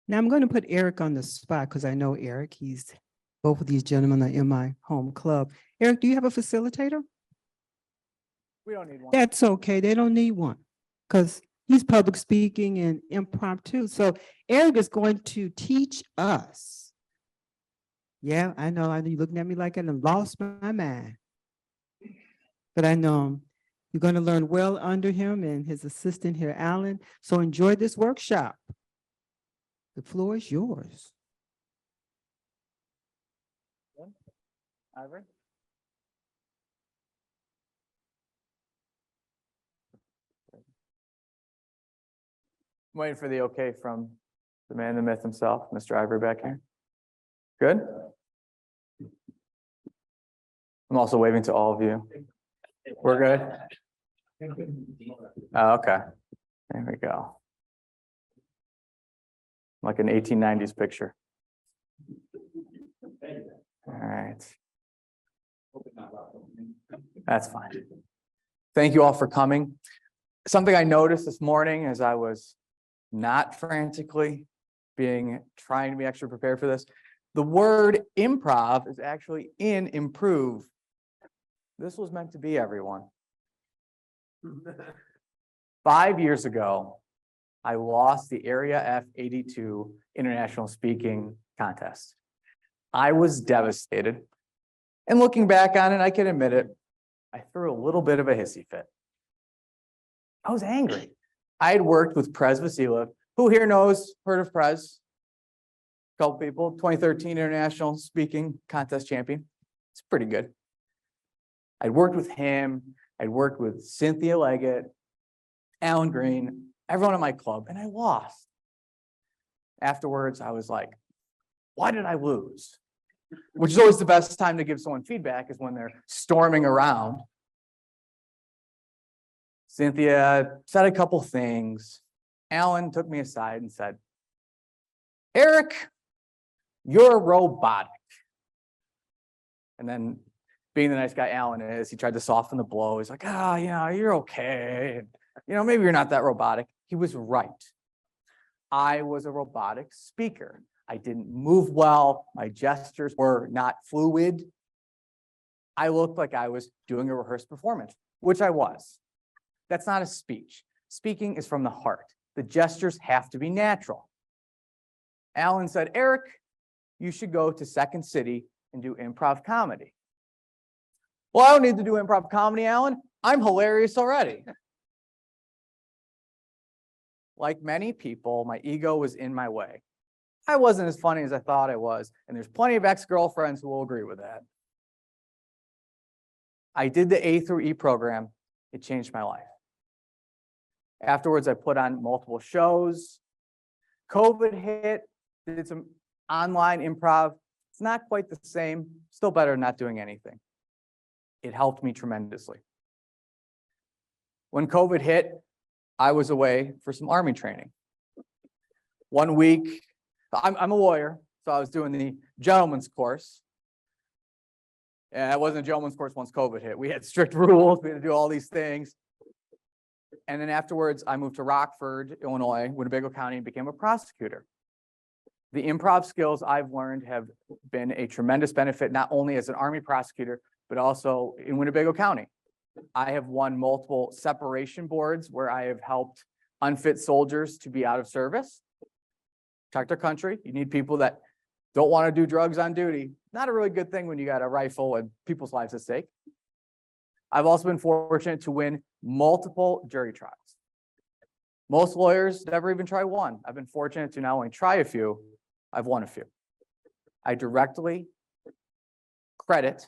Now I'm going to put Eric on the spot because I know Eric. Both of these gentlemen are in my home club. Eric, do you have a facilitator? We don't need one. That's okay. They don't need one because he's public speaking and impromptu. So Eric is going to teach us. Yeah, I know you're looking at me like I done lost my mind. But I know you're going to learn well under him and his assistant here, Alan. So enjoy this workshop. The floor is yours. Ivory? I'm waiting for the okay from the man, the myth himself, Mr. Ivory back here. Good? I'm also waving to all of you. We're good? Oh, okay. There we go. Like an 1890s picture. All right. That's fine. Thank you all for coming. Something I noticed this morning as I was not frantically trying to be extra prepared for this, the word improv is actually in improve. This was meant to be everyone. 5 years ago, I lost the Area F82 international speaking contest. I was devastated. And looking back on it, I can admit it, I threw a little bit of a hissy fit. I was angry. I had worked with Prez Vasila. Who here heard of Prez? A couple people, 2013 international speaking contest champion. It's pretty good. I'd worked with him. I'd worked with Cynthia Leggett, Alan Green, everyone in my club, and I lost. Afterwards, I was like, why did I lose? Which is always the best time to give someone feedback is when they're storming around. Cynthia said a couple things. Alan took me aside and said, Eric, you're robotic. And then being the nice guy Alan is, he tried to soften the blow. He's like, you're okay. Maybe you're not that robotic. He was right. I was a robotic speaker. I didn't move well. My gestures were not fluid. I looked like I was doing a rehearsed performance, which I was. That's not a speech. Speaking is from the heart. The gestures have to be natural. Alan said, Eric, you should go to Second City and do improv comedy. Well, I don't need to do improv comedy, Alan. I'm hilarious already. Like many people, my ego was in my way. I wasn't as funny as I thought I was, and there's plenty of ex-girlfriends who will agree with that. I did the A through E program. It changed my life. Afterwards, I put on multiple shows. COVID hit, did some online improv. It's not quite the same, still better than not doing anything. It helped me tremendously. When COVID hit, I was away for some Army training. 1 week, I'm a lawyer, so I was doing the gentleman's course. And it wasn't a gentleman's course once COVID hit. We had strict rules, we had to do all these things. And then afterwards, I moved to Rockford, Illinois, Winnebago County, and became a prosecutor. The improv skills I've learned have been a tremendous benefit, not only as an Army prosecutor, but also in Winnebago County. I have won multiple separation boards where I have helped unfit soldiers to be out of service. Protect our country. You need people that don't want to do drugs on duty. Not a really good thing when you got a rifle and people's lives at stake. I've also been fortunate to win multiple jury trials. Most lawyers never even try one. I've been fortunate to not only try a few, I've won a few. I directly credit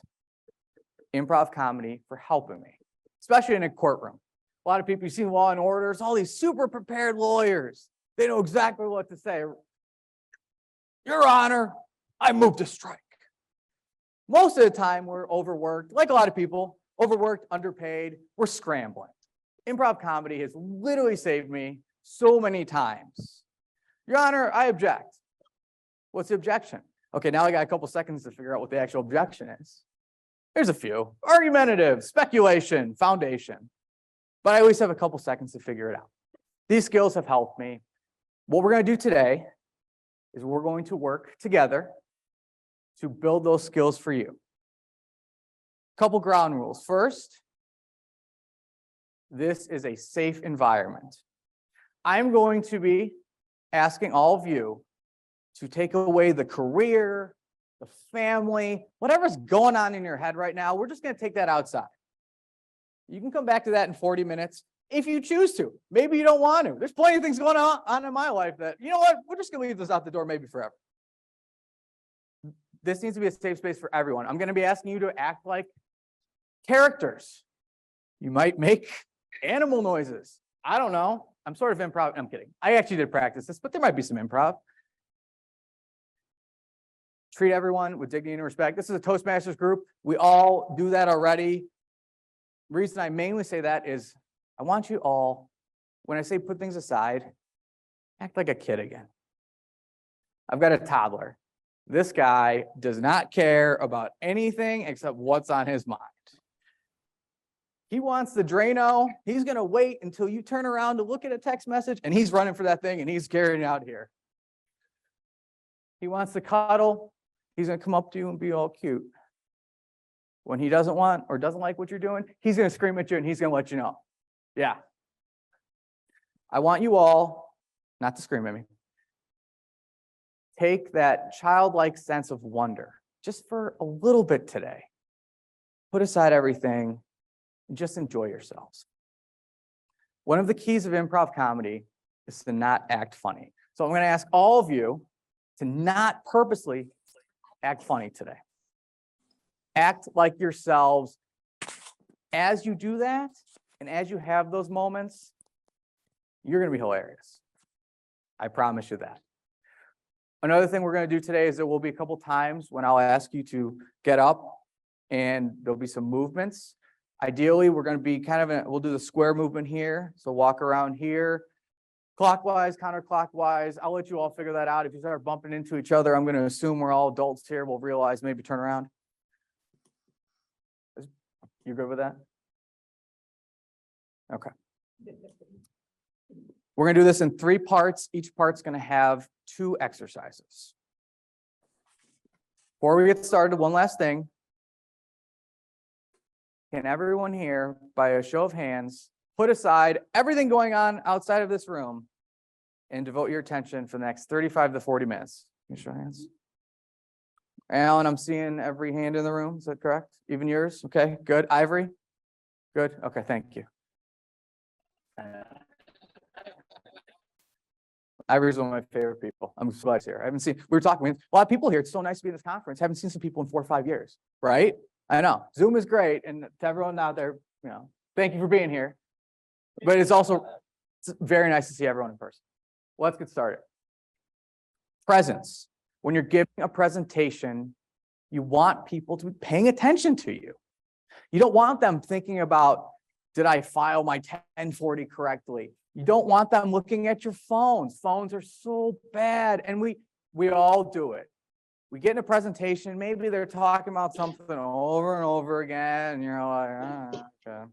improv comedy for helping me, especially in a courtroom. A lot of people, you see Law and Orders, all these super prepared lawyers. They know exactly what to say. Your Honor, I moved to strike. Most of the time, we're overworked, like a lot of people, overworked, underpaid, we're scrambling. Improv comedy has literally saved me so many times. Your Honor, I object. What's the objection? Okay, now I got a couple seconds to figure out what the actual objection is. There's a few. Argumentative, speculation, foundation. But I always have a couple seconds to figure it out. These skills have helped me. What we're going to do today is we're going to work together to build those skills for you. Couple ground rules. First, this is a safe environment. I'm going to be asking all of you to take away the career, the family, whatever's going on in your head right now. We're just going to take that outside. You can come back to that in 40 minutes if you choose to. Maybe you don't want to. There's plenty of things going on in my life that, you know what, we're just going to leave this out the door maybe forever. This needs to be a safe space for everyone. I'm going to be asking you to act like characters. You might make animal noises. I don't know. I'm sort of improv. I'm kidding. I actually did practice this, but there might be some improv. Treat everyone with dignity and respect. This is a Toastmasters group. We all do that already. The reason I mainly say that is I want you all, when I say put things aside, act like a kid again. I've got a toddler. This guy does not care about anything except what's on his mind. He wants the Drano. He's going to wait until you turn around to look at a text message, and he's running for that thing, and he's carrying it out here. He wants to cuddle. He's going to come up to you and be all cute. When he doesn't want or doesn't like what you're doing, he's going to scream at you, and he's going to let you know. Yeah. I want you all not to scream at me. Take that childlike sense of wonder just for a little bit today. Put aside everything and just enjoy yourselves. One of the keys of improv comedy is to not act funny. So I'm going to ask all of you to not purposely act funny today. Act like yourselves. As you do that, and as you have those moments, you're going to be hilarious. I promise you that. Another thing we're going to do today is there will be a couple times when I'll ask you to get up and there'll be some movements. Ideally, we're going to be we'll do the square movement here. So walk around here, clockwise, counterclockwise. I'll let you all figure that out. If you start bumping into each other, I'm going to assume we're all adults here. We'll realize maybe turn around. You good with that? Okay. We're going to do this in 3 parts. Each part's going to have 2 exercises. Before we get started, one last thing. Can everyone here, by a show of hands, put aside everything going on outside of this room and devote your attention for the next 35 to 40 minutes? Can you show hands? Alan, I'm seeing every hand in the room. Is that correct? Even yours? Okay, good. Ivory? Good. Okay, thank you. Ivory's one of my favorite people. I'm glad here. I haven't seen, we were talking, a lot of people here. It's so nice to be in this conference. I haven't seen some people in 4 or 5 years, right? I know. Zoom is great. And to everyone out there, thank you for being here. But it's very nice to see everyone in person. Let's get started. Presence. When you're giving a presentation, you want people to be paying attention to you. You don't want them thinking about, did I file my 1040 correctly? You don't want them looking at your phones. Phones are so bad, and we all do it. We get in a presentation, maybe they're talking about something over and over again, and you're like, okay.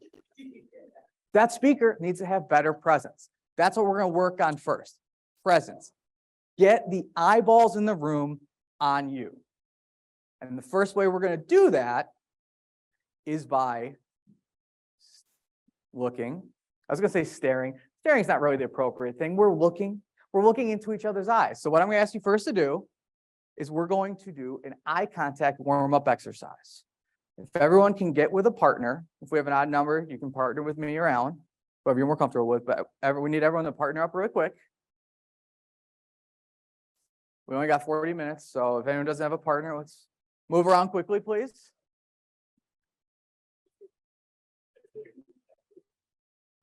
That speaker needs to have better presence. That's what we're going to work on first. Presence. Get the eyeballs in the room on you. And the first way we're going to do that is by looking. I was going to say staring. Staring is not really the appropriate thing. We're looking into each other's eyes. So what I'm going to ask you first to do is we're going to do an eye contact warm-up exercise. If everyone can get with a partner, if we have an odd number, you can partner with me or Alan, whoever you're more comfortable with, but we need everyone to partner up real quick. We only got 40 minutes, so if anyone doesn't have a partner, let's move around quickly, please.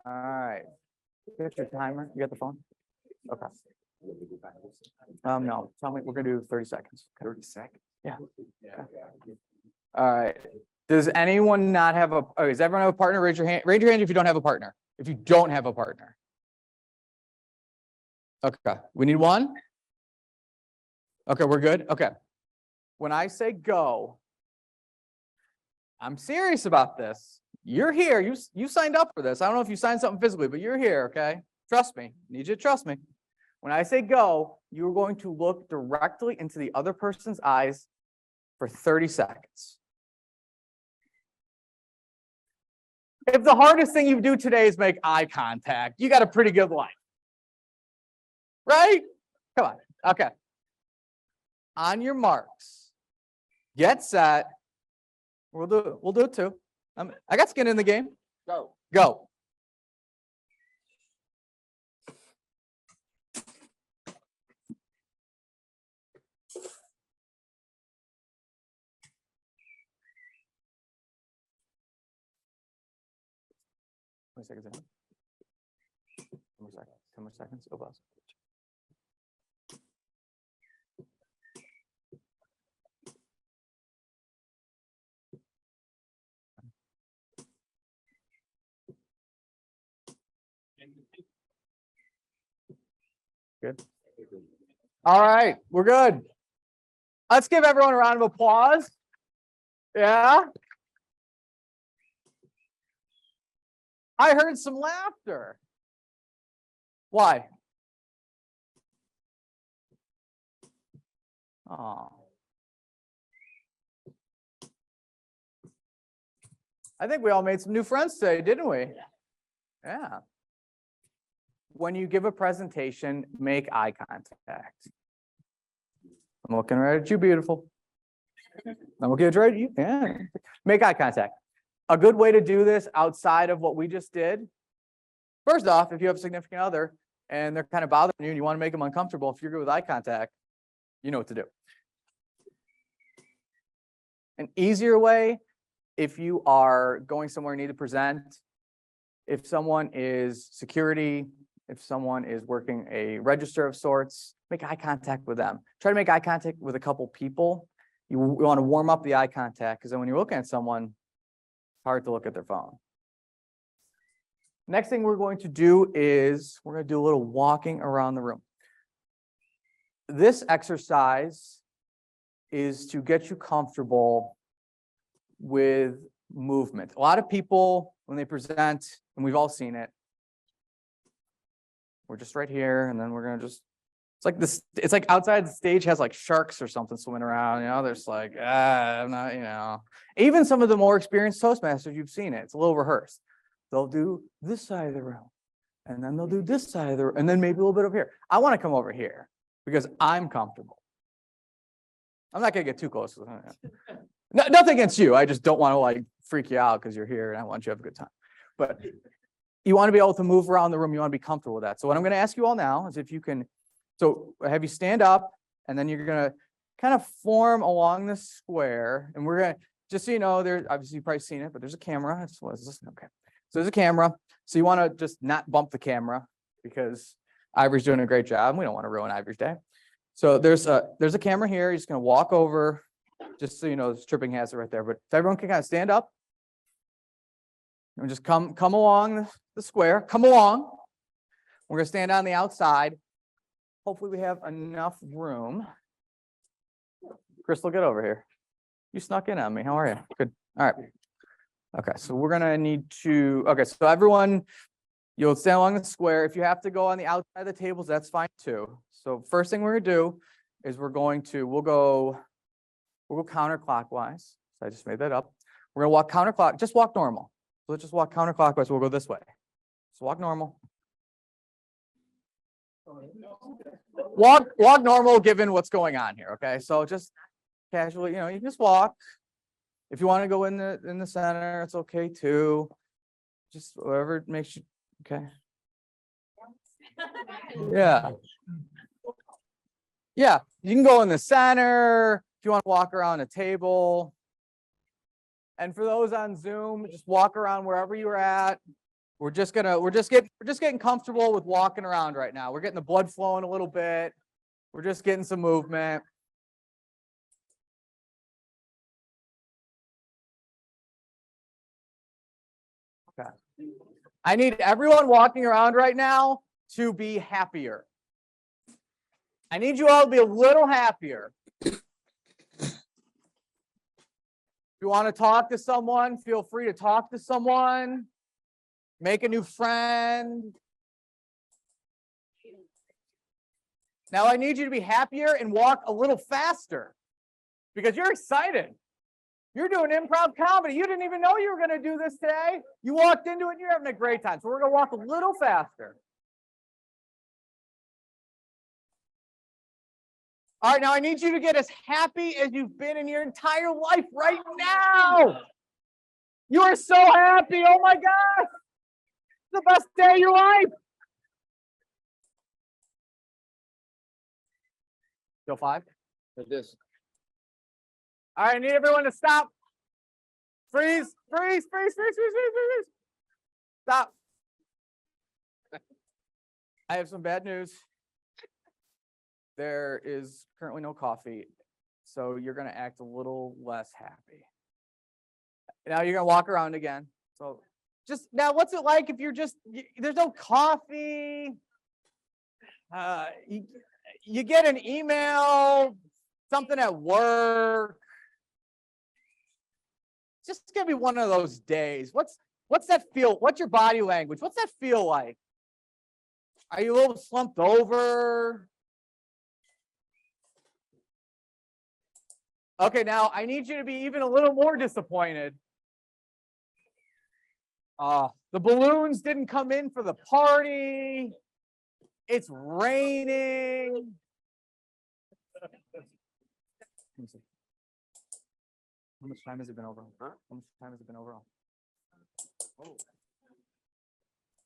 All right. Get your timer. You got the phone? Okay. No, tell me, we're gonna do 30 seconds. 30 seconds? Yeah. All right. Does anyone not have does everyone have a partner? Raise your hand. Raise your hand if you don't have a partner. If you don't have a partner. Okay. We need one? Okay, we're good? Okay. When I say go, I'm serious about this. You're here. You signed up for this. I don't know if you signed something physically, but you're here, okay? Trust me. Need you to trust me. When I say go, you're going to look directly into the other person's eyes for 30 seconds. If the hardest thing you do today is make eye contact, you got a pretty good life. Right? Come on. Okay. On your marks, get set. We'll do it too. I got skin in the game. Go. Go. Seconds in. 10 more seconds. 10 more seconds. Go buzz. Good. All right, we're good. Let's give everyone a round of applause. Yeah. I heard some laughter. Why? Oh. I think we all made some new friends today, didn't we? Yeah. When you give a presentation, make eye contact. I'm looking right at you, beautiful. I'm looking right at you. Yeah. Make eye contact. A good way to do this outside of what we just did. First off, if you have a significant other and they're kind of bothering you and you want to make them uncomfortable, if you're good with eye contact, you know what to do. An easier way, if you are going somewhere and need to present, if someone is security, if someone is working a register of sorts, make eye contact with them. Try to make eye contact with a couple people. You want to warm up the eye contact because then when you're looking at someone, it's hard to look at their phone. Next thing we're going to do is we're going to do a little walking around the room. This exercise is to get you comfortable with movement. A lot of people, when they present, and we've all seen it, we're just right here, and then we're gonna just, it's like this, it's like outside the stage has like sharks or something swimming around, you know, there's like, I'm not, you know. Even some of the more experienced Toastmasters, you've seen it, it's a little rehearsed. They'll do this side of the room, and then they'll do this side of the room, and then maybe a little bit over here. I wanna come over here because I'm comfortable. I'm not gonna get too close. No, nothing against you, I just don't wanna like freak you out because you're here and I want you to have a good time. But you want to be able to move around the room. You want to be comfortable with that. So what I'm going to ask you all now is if you can, so have you stand up and then you're going to kind of form along this square. And we're going to, just so you know, there, obviously you've probably seen it, but there's a camera. Okay. So there's a camera. So you want to just not bump the camera because Ivory's doing a great job. And we don't want to ruin Ivory's day. So there's a camera here. You're just going to walk over, just so you know, there's tripping hazard right there. But if everyone can kind of stand up. And just come along the square. Come along. We're going to stand on the outside. Hopefully we have enough room. Crystal, get over here. You snuck in on me. How are you? Good. All right. Okay, so we're going to need to, okay, so everyone, you'll stand along the square. If you have to go on the outside of the tables, that's fine too. So first thing we're going to do is we'll go counterclockwise. So I just made that up. We're going to walk counterclockwise. Just walk normal. So let's just walk counterclockwise. We'll go this way. So walk normal. Walk normal given what's going on here. Okay. So just casually, you know, you can just walk. If you want to go in the center, it's okay too. Just whatever makes you okay. Yeah. Yeah. You can go in the center if you want to walk around a table. And for those on Zoom, just walk around wherever you're at. We're just getting comfortable with walking around right now. We're getting the blood flowing a little bit. We're just getting some movement. Okay. I need everyone walking around right now to be happier. I need you all to be a little happier. If you want to talk to someone, feel free to talk to someone. Make a new friend. Now I need you to be happier and walk a little faster because you're excited. You're doing improv comedy. You didn't even know you were going to do this today. You walked into it and you're having a great time. So we're going to walk a little faster. All right, now I need you to get as happy as you've been in your entire life right now. You are so happy. Oh my gosh. It's the best day of your life. Still 5? Like this. All right, I need everyone to stop. Freeze, freeze, freeze, freeze, freeze, freeze, freeze. Stop. I have some bad news. There is currently no coffee, so you're going to act a little less happy. Now you're going to walk around again. So just now, what's it like if you're just, there's no coffee? You get an email, something at work. It's just gonna be one of those days. What's that feel? What's your body language? What's that feel like? Are you a little slumped over? Okay, now I need you to be even a little more disappointed. The balloons didn't come in for the party. It's raining. Let me see. How much time has it been over? Huh? How much time has it been over? Oh.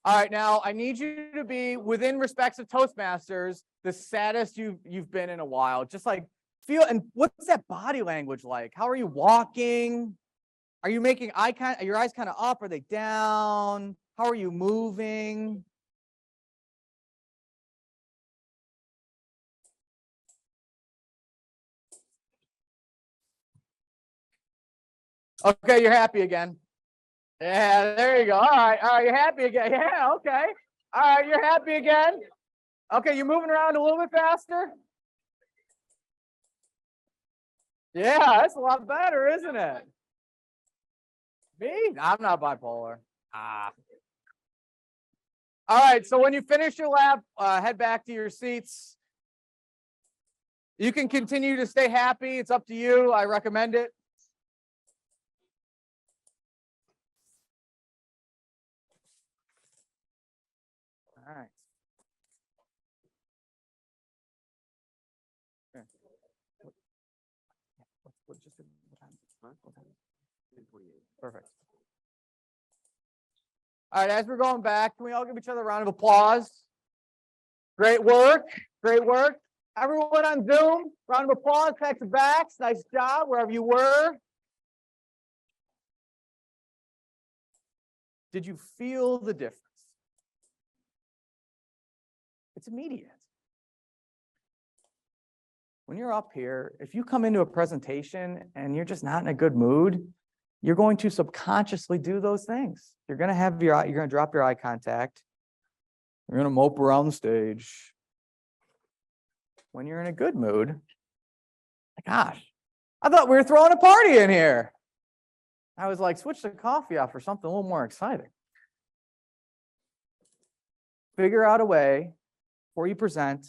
All right, now I need you to be within respects of Toastmasters, the saddest you've been in a while. Just like feel, and what's that body language like? How are you walking? Are you making eye contact? Your eyes kind of up? Are they down? How are you moving? Okay, you're happy again. Yeah, there you go. All right, you're happy again. Yeah, okay. All right, you're happy again. Okay, you're moving around a little bit faster. Yeah, that's a lot better, isn't it? Me? I'm not bipolar. All right, so when you finish your lap, head back to your seats. You can continue to stay happy. It's up to you. I recommend it. All right. Perfect. All right, as we're going back, can we all give each other a round of applause? Great work. Great work. Everyone on Zoom, round of applause, pats the backs. Nice job wherever you were. Did you feel the difference? It's immediate. When you're up here, if you come into a presentation and you're just not in a good mood, you're going to subconsciously do those things. You're going to drop your eye contact. You're going to mope around the stage. When you're in a good mood, gosh, I thought we were throwing a party in here. I was like, switch the coffee off for something a little more exciting. Figure out a way before you present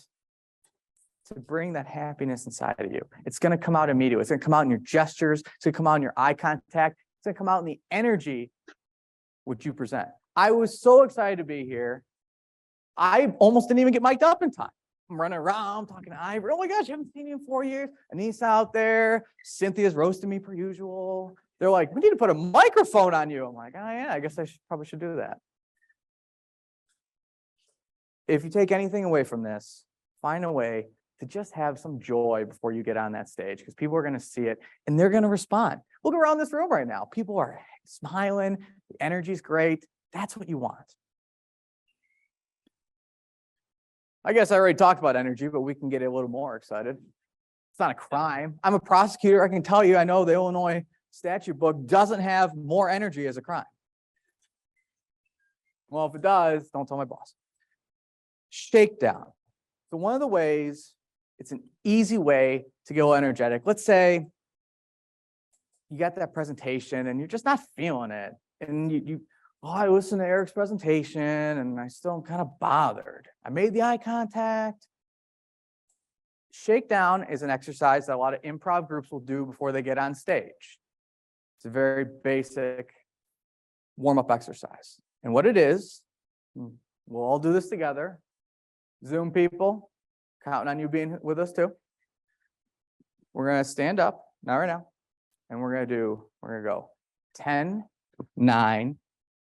to bring that happiness inside of you. It's going to come out immediately. It's going to come out in your gestures. It's going to come out in your eye contact. It's going to come out in the energy which you present. I was so excited to be here. I almost didn't even get mic'd up in time. I'm running around talking to Ivor. Oh my gosh, I haven't seen you in 4 years. Anissa out there. Cynthia's roasting me per usual. They're like, we need to put a microphone on you. I'm like, oh yeah, I guess I probably should do that. If you take anything away from this, find a way to just have some joy before you get on that stage, because people are going to see it and they're going to respond. Look around this room right now. People are smiling. The energy's great. That's what you want. I guess I already talked about energy, but we can get a little more excited. It's not a crime. I'm a prosecutor. I can tell you, I know the Illinois statute book doesn't have more energy as a crime. Well, if it does, don't tell my boss. Shakedown. So one of the ways, it's an easy way to get a little energetic. Let's say you got that presentation and you're just not feeling it. And I listened to Eric's presentation and I still am kind of bothered. I made the eye contact. Shakedown is an exercise that a lot of improv groups will do before they get on stage. It's a very basic warm-up exercise. And what it is, we'll all do this together. Zoom people, counting on you being with us too. We're going to stand up, not right now, and we're going to go 10, 9,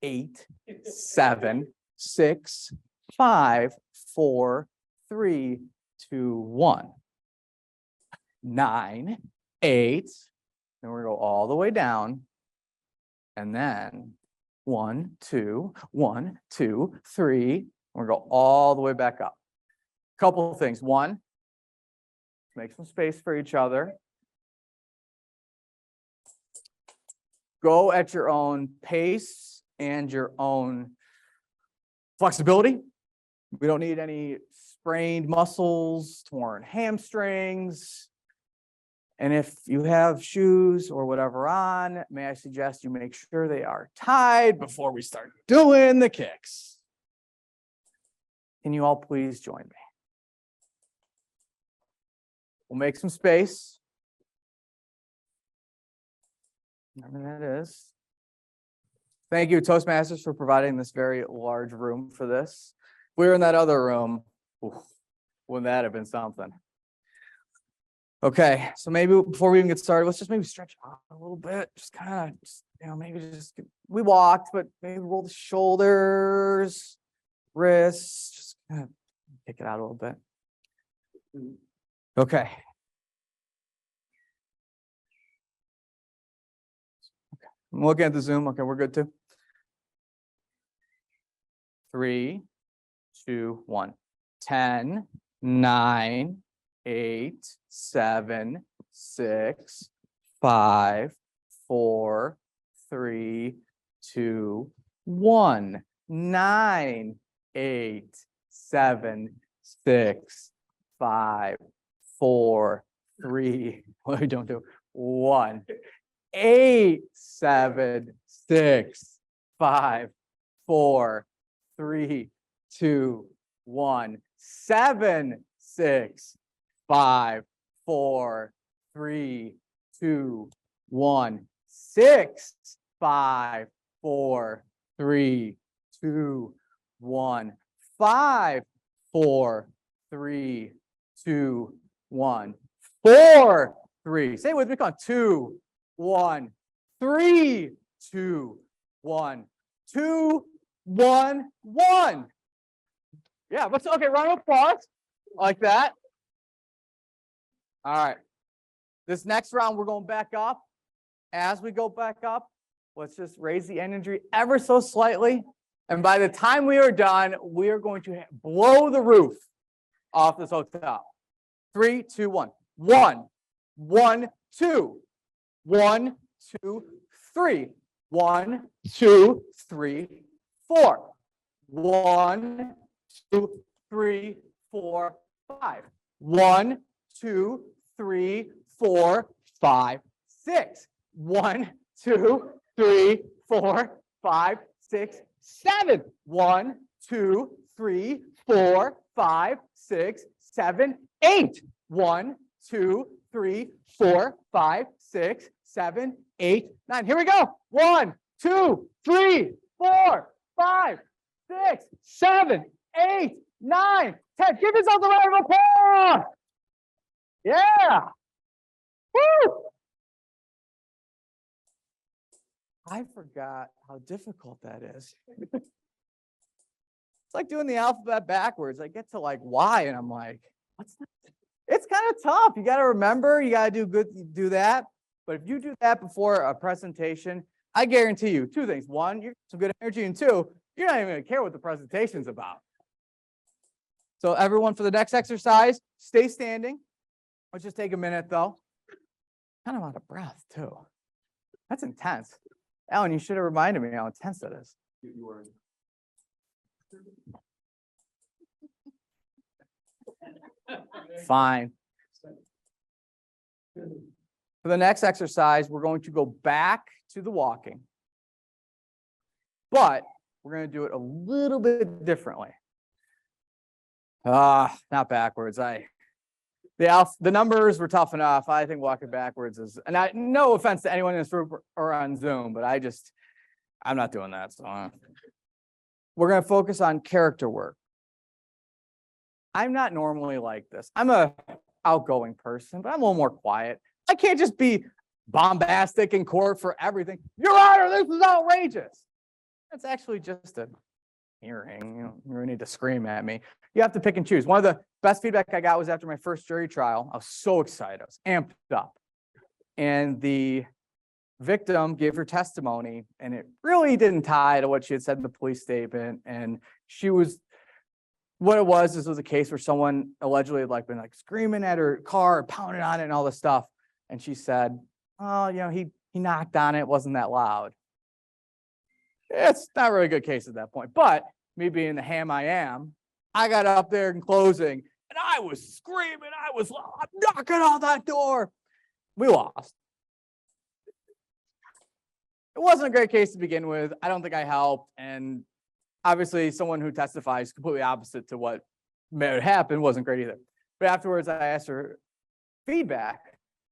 8, 7, 6, 5, 4, 3, 2, 1. 9, 8, and we're going to go all the way down, and then 1, 2, 1, 2, 3. We're going to go all the way back up. Couple of things. One, make some space for each other. Go at your own pace and your own flexibility. We don't need any sprained muscles, torn hamstrings. And if you have shoes or whatever on, may I suggest you make sure they are tied before we start doing the kicks. Can you all please join me? We'll make some space. Whatever that is. Thank you, Toastmasters, for providing this very large room for this. If we were in that other room, wouldn't that have been something? Okay, so maybe before we even get started, let's just maybe stretch out a little bit. Just kind of, maybe just, we walked, but maybe roll the shoulders, wrists, just kind of kick it out a little bit. Okay. I'm looking at the Zoom. Okay, we're good too. 3, 2, 1. 10, 9, 8, 7, 6, 5, 4, 3, 2, 1. 9, 8, 7, 6, 5, 4, 3. What we don't do? 1. 8, 7, 6, 5, 4, 3, 2, 1. 7, 6, 5, 4, 3, 2, 1. 6, 5, 4, 3, 2, 1. 5, 4, 3, 2, 1. 4, 3. Say it with me. Come on. 2, 1. 3, 2, 1. 2, 1, 1. Yeah, but okay, round of applause. Like that. All right. This next round, we're going back up. As we go back up, let's just raise the energy ever so slightly. And by the time we are done, we are going to blow the roof off this hotel. 3, 2, 1. 1, 1, 2. 1, 2, 3. 1, 2, 3, 4. 1, 2, 3, 4, 5. 1, 2, 3, 4, 5, 6. 1, 2, 3, 4, 5, 6, 7. 1, 2, 3, 4, 5, 6, 7, 8. 1, 2, 3, 4, 5, 6, 7, 8, 9. Here we go. 1, 2, 3, 4, 5, 6, 7, 8, 9, 10. Give yourself a round of applause. Yeah. Woo. I forgot how difficult that is. It's like doing the alphabet backwards. I get to like Y and I'm like, what's that? It's kind of tough. You got to remember, you got to do that. But if you do that before a presentation, I guarantee you 2 things. 1, you get some good energy, and 2, you're not even going to care what the presentation's about. So everyone, for the next exercise, stay standing. Let's just take a minute though. Kind of out of breath too. That's intense. Alan, you should have reminded me how intense that is. You were. Fine. For the next exercise, we're going to go back to the walking, but we're going to do it a little bit differently. Not backwards. The numbers were tough enough. I think walking backwards is, and no offense to anyone in this group or on Zoom, but I'm not doing that. So we're going to focus on character work. I'm not normally like this. I'm a outgoing person, but I'm a little more quiet. I can't just be bombastic in court for everything. Your Honor, this is outrageous. That's actually just a hearing. You don't really need to scream at me. You have to pick and choose. One of the best feedback I got was after my first jury trial. I was so excited. I was amped up. And the victim gave her testimony, and it really didn't tie to what she had said in the police statement. And what it was, this was a case where someone allegedly had been screaming at her car, pounding on it and all this stuff. And she said, oh, he knocked on it. It wasn't that loud. It's not really a good case at that point. But me being the ham I am, I got up there in closing and I was screaming. I'm knocking on that door. We lost. It wasn't a great case to begin with. I don't think I helped. And obviously someone who testifies completely opposite to what may have happened wasn't great either. But afterwards, I asked her feedback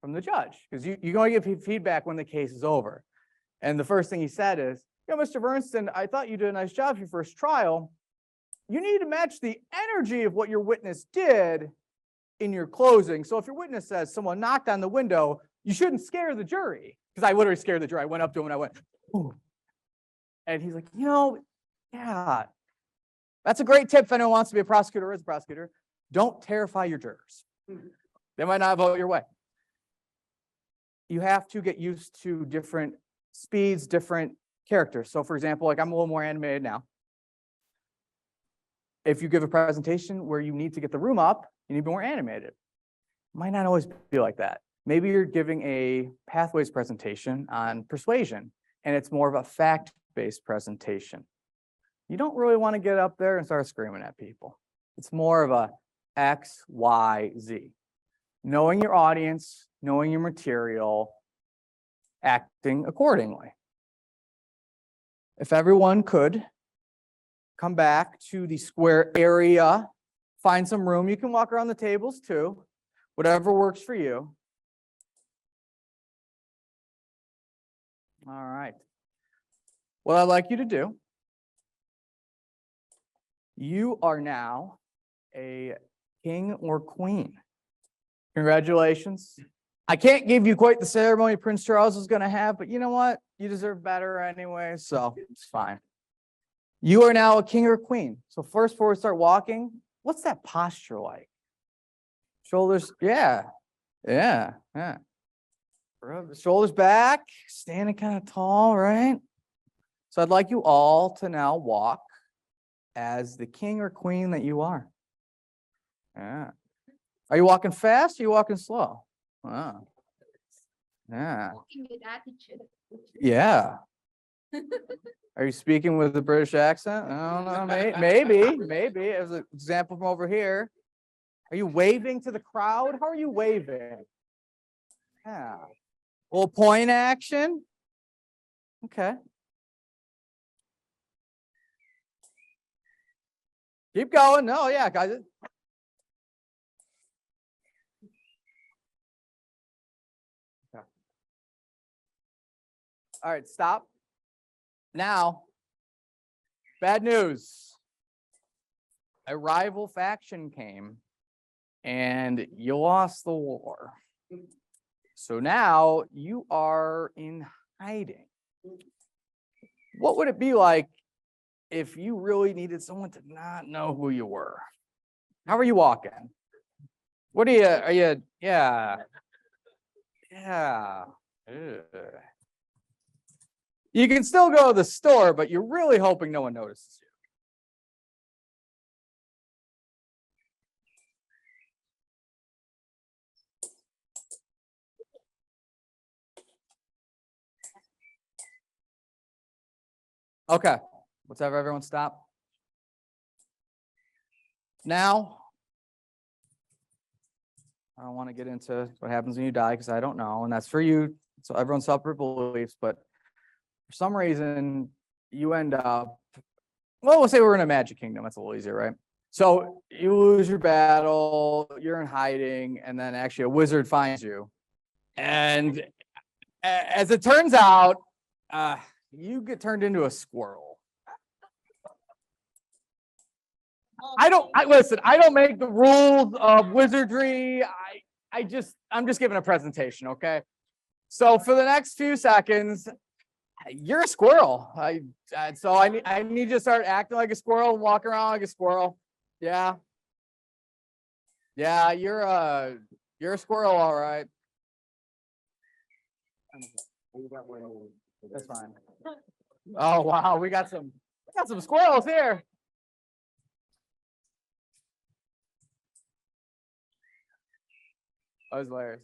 from the judge, because you're going to give feedback when the case is over. And the first thing he said is, Mr. Versten, I thought you did a nice job for your first trial. You need to match the energy of what your witness did in your closing. So if your witness says someone knocked on the window, you shouldn't scare the jury. Because I literally scared the jury. I went up to him and I went, ooh. And he's like, yeah, that's a great tip if anyone wants to be a prosecutor or is a prosecutor. Don't terrify your jurors. They might not vote your way. You have to get used to different speeds, different characters. So for example, I'm a little more animated now. If you give a presentation where you need to get the room up, you need to be more animated. It might not always be like that. Maybe you're giving a pathways presentation on persuasion, and it's more of a fact-based presentation. You don't really want to get up there and start screaming at people. It's more of a X, Y, Z. Knowing your audience, knowing your material, acting accordingly. If everyone could come back to the square area, find some room. You can walk around the tables too, whatever works for you. All right. What I'd like you to do, you are now a king or queen. Congratulations. I can't give you quite the ceremony Prince Charles is going to have, but you know what? You deserve better anyway, so it's fine. You are now a king or queen. So first, before we start walking, what's that posture like? Shoulders, yeah. Shoulders back, standing kind of tall, right? So I'd like you all to now walk as the king or queen that you are. Yeah. Are you walking fast or are you walking slow? Wow. Yeah. Walking with attitude. Yeah. Are you speaking with a British accent? I don't know. Maybe. As an example from over here. Are you waving to the crowd? How are you waving? Yeah. A little point action. Okay. Keep going. No, yeah, guys. Okay. All right, stop. Now, bad news. A rival faction came and you lost the war. So now you are in hiding. What would it be like if you really needed someone to not know who you were? How are you walking? What are you, yeah. Ugh. You can still go to the store, but you're really hoping no one notices you. Okay, let's have everyone stop. Now, I don't want to get into what happens when you die because I don't know, and that's for you. So everyone's separate beliefs, but for some reason you end up, well, we'll say we're in a magic kingdom. That's a little easier, right? So you lose your battle, you're in hiding, and then actually a wizard finds you. And as it turns out, you get turned into a squirrel. Listen, I don't make the rules of wizardry. I'm just giving a presentation, okay? So for the next few seconds, you're a squirrel. So I need you to start acting like a squirrel and walk around like a squirrel. Yeah. Yeah, you're a squirrel, all right. That's fine. Oh wow, we got some squirrels here. That was hilarious.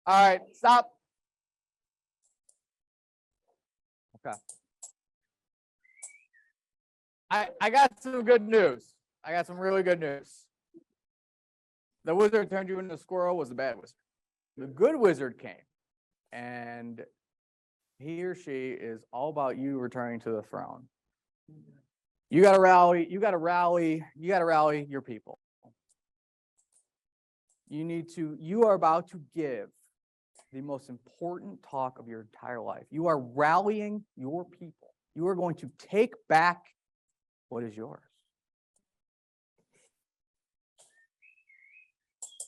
All right, stop. Okay. I got some good news. I got some really good news. The wizard turned you into a squirrel was the bad wizard. The good wizard came, and he or she is all about you returning to the throne. You got to rally your people. You are about to give the most important talk of your entire life. You are rallying your people. You are going to take back what is yours.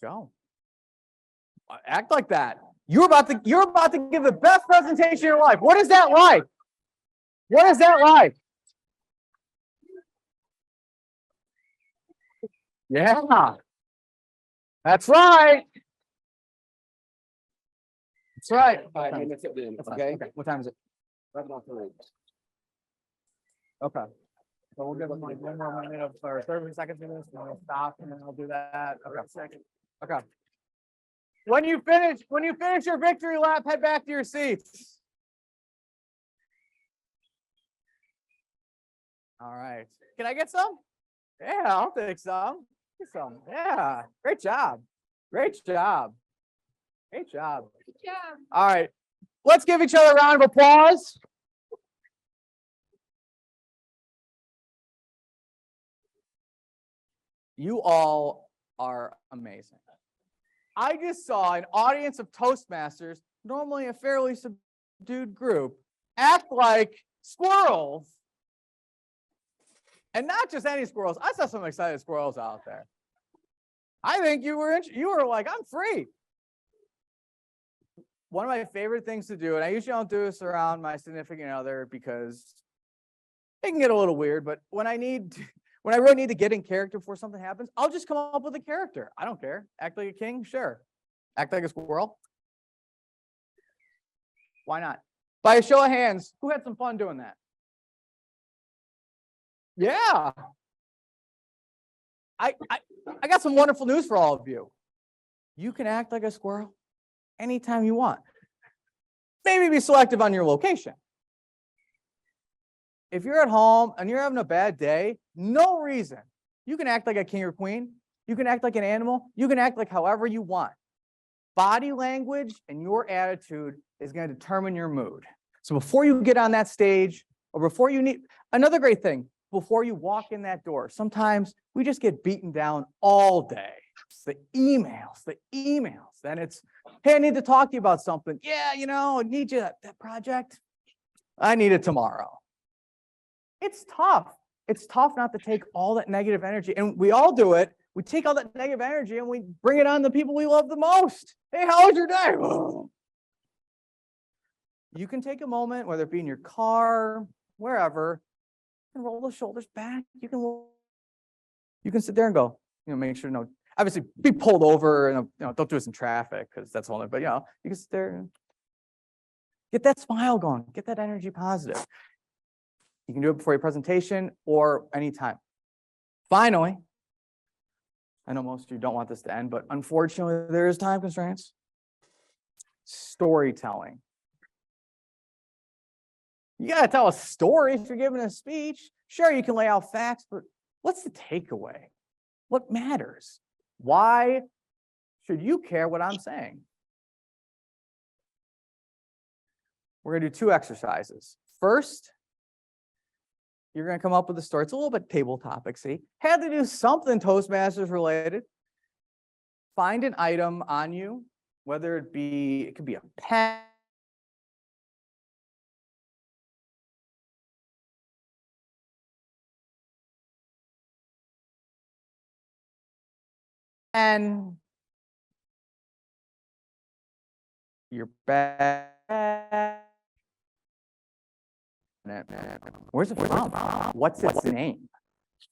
Go. Act like that. You're about to give the best presentation of your life. What is that like? What is that like? Yeah. That's right. That's right. 5 minutes at the end, Okay. What time is it? Right about 3. Okay. So we'll give them like 1 more minute or 30 seconds in this, and we'll stop, and then I'll do that. Okay. Okay. When you finish your victory lap, head back to your seats. All right. Can I get some? Yeah, I'll take some. Get some. Yeah. Great job. Great job. Great job. Good job. All right. Let's give each other a round of applause. You all are amazing. I just saw an audience of Toastmasters, normally a fairly subdued group, act like squirrels. And not just any squirrels. I saw some excited squirrels out there. I think you were like, I'm free. One of my favorite things to do, and I usually don't do this around my significant other because it can get a little weird, but when I really need to get in character before something happens, I'll just come up with a character. I don't care. Act like a king? Sure. Act like a squirrel? Why not? By a show of hands, who had some fun doing that? Yeah. I got some wonderful news for all of you. You can act like a squirrel anytime you want. Maybe be selective on your location. If you're at home and you're having a bad day, no reason. You can act like a king or queen. You can act like an animal. You can act like however you want. Body language and your attitude is going to determine your mood. So before you get on that stage, or before you need, another great thing, before you walk in that door, sometimes we just get beaten down all day. It's the emails. Then it's, hey, I need to talk to you about something. Yeah, I need you, that project. I need it tomorrow. It's tough. It's tough not to take all that negative energy. And we all do it. We take all that negative energy and we bring it on the people we love the most. Hey, how was your day? You can take a moment, whether it be in your car, wherever, and roll the shoulders back. You can sit there and go, make sure obviously be pulled over and don't do this in traffic because that's only, but you can sit there and get that smile going, get that energy positive. You can do it before your presentation or anytime. Finally, I know most of you don't want this to end, but unfortunately there is time constraints. Storytelling. You got to tell a story if you're giving a speech. Sure, you can lay out facts, but what's the takeaway? What matters? Why should you care what I'm saying? We're going to do 2 exercises. First, you're going to come up with a story. It's a little bit table topic-y. Had to do something Toastmasters related. Find an item on you, whether it could be a pen, and your bag. Where's it from? What's its name?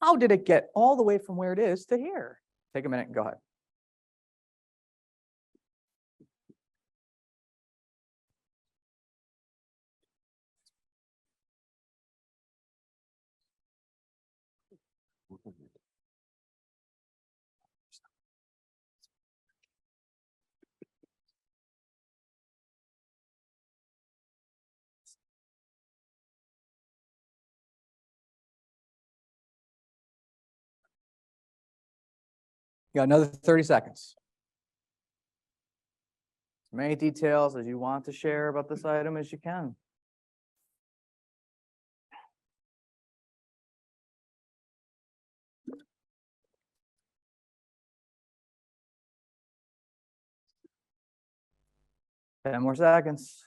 How did it get all the way from where it is to here? Take a minute and go ahead. You got another 30 seconds. As many details as you want to share about this item as you can. Ten more seconds.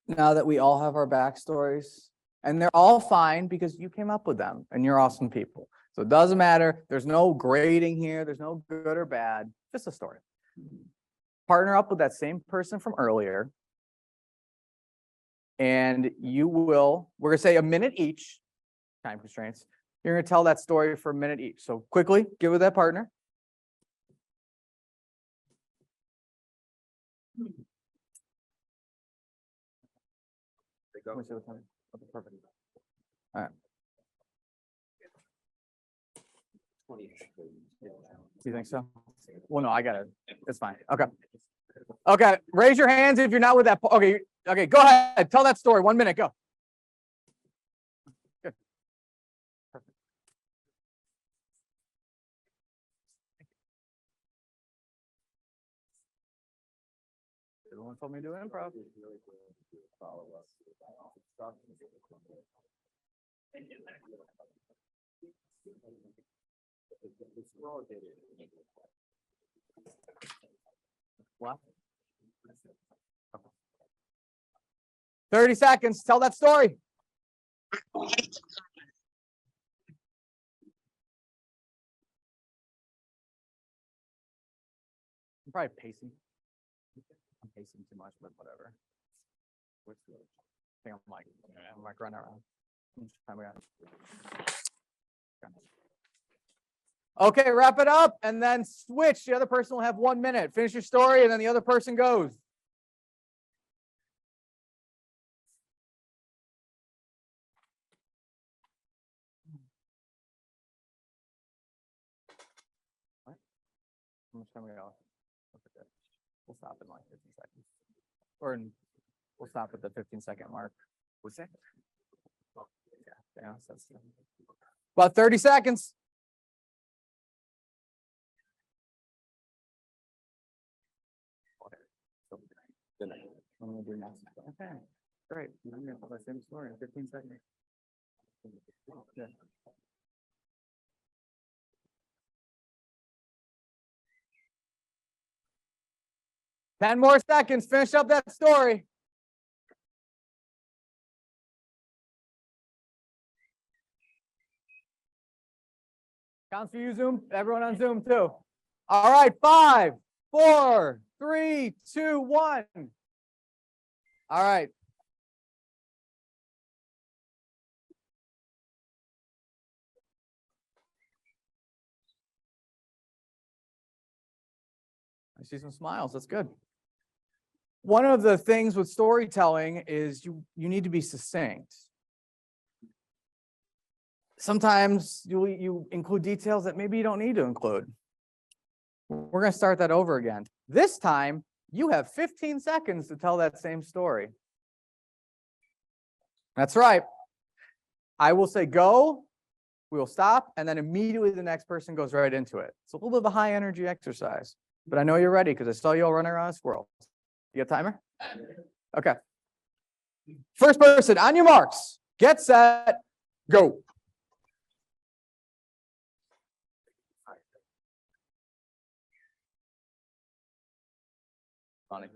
Now that we all have our backstories, and they're all fine because you came up with them and you're awesome people. So it doesn't matter. There's no grading here. There's no good or bad, just a story. Partner up with that same person from earlier. And we're going to say a minute each, time constraints. You're going to tell that story for a minute each. So quickly, get with that partner. Let me see what time. Okay, perfect. All right. 20. You think so? Well, no, I got it. It's fine. Okay. Okay. Raise your hands if you're not with that. Okay. Okay. Go ahead. Tell that story. 1 minute. Go. Good. Perfect. Everyone told me to do improv. What? 30 seconds. Tell that story. I'm probably pacing. I'm pacing too much, but whatever. I think I'm like running around. How much time we got? Okay, wrap it up and then switch. The other person will have 1 minute. Finish your story and then the other person goes. What? How much time we got? We'll stop in like 15 seconds. We'll stop at the 15-second mark. What's that? Yeah, that's about 30 seconds. I'm gonna do next. Okay, great. I'm gonna tell the same story in 15 seconds. Yeah. Ten more seconds. Finish up that story. Counts for you, Zoom. Everyone on Zoom too. All right, 5, 4, 3, 2, 1. All right. I see some smiles. That's good. One of the things with storytelling is you need to be succinct. Sometimes you include details that maybe you don't need to include. We're going to start that over again. This time, you have 15 seconds to tell that same story. That's right. I will say go, we will stop, and then immediately the next person goes right into it. It's a little bit of a high energy exercise. but I know you're ready because I saw you all running around a squirrel. You got a timer? Okay. First person, on your marks, get set, go. Funny.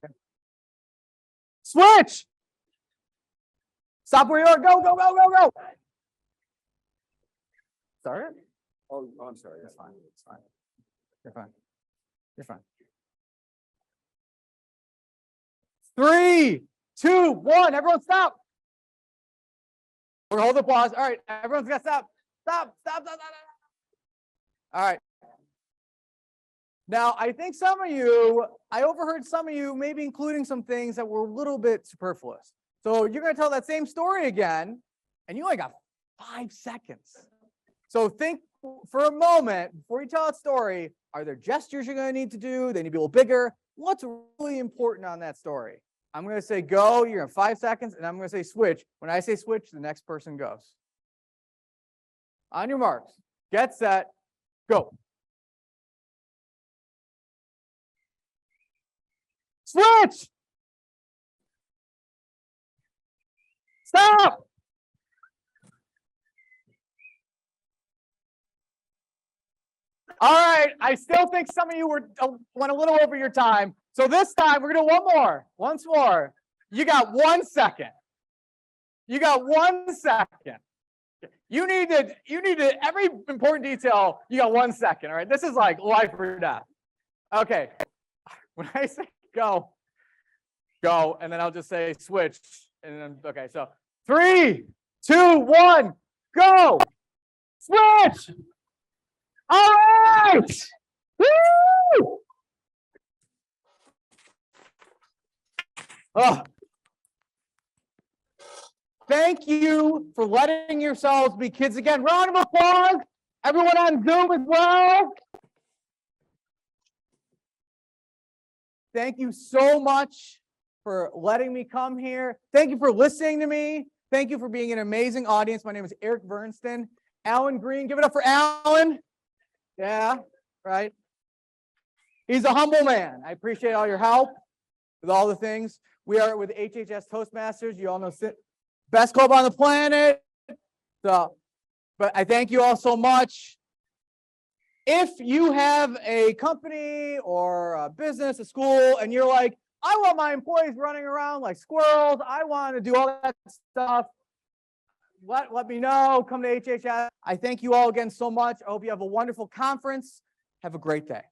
Okay. Switch. Stop where you are. Go, go, go, go, go. Start it? Oh, I'm sorry. It's fine. It's fine. You're fine. You're fine. 3, 2, 1. Everyone stop. We're gonna hold the pause. All right, everyone's got to stop. Stop, stop, stop, stop, stop. All right. Now, I think I overheard some of you maybe including some things that were a little bit superfluous. So you're going to tell that same story again, and you only got 5 seconds. So think for a moment, before you tell that story, are there gestures you're going to need to do? They need to be a little bigger. What's really important on that story? I'm going to say go, you're going to have 5 seconds, and I'm going to say switch. When I say switch, the next person goes. On your marks, get set, go. Switch! Stop! All right, I still think some of you went a little over your time. So this time we're gonna do one more, once more. You got 1 second. You got 1 second. You need to every important detail, you got 1 second, all right? This is like life or death. Okay, when I say go, go, and then I'll just say switch, and then, okay, so 3, 2, 1, go! Switch! All right! Woo! Oh. Thank you for letting yourselves be kids again. Round of applause. Everyone on Zoom as well. Thank you so much for letting me come here. Thank you for listening to me. Thank you for being an amazing audience. My name is Eric Versten. Alan Green, give it up for Alan. Yeah, right. He's a humble man. I appreciate all your help with all the things. We are with HHS Toastmasters. You all know best club on the planet. So, but I thank you all so much. If you have a company or a business, a school, and you're like, I want my employees running around like squirrels, I want to do all that stuff, let me know. Come to HHS. I thank you all again so much. I hope you have a wonderful conference. Have a great day.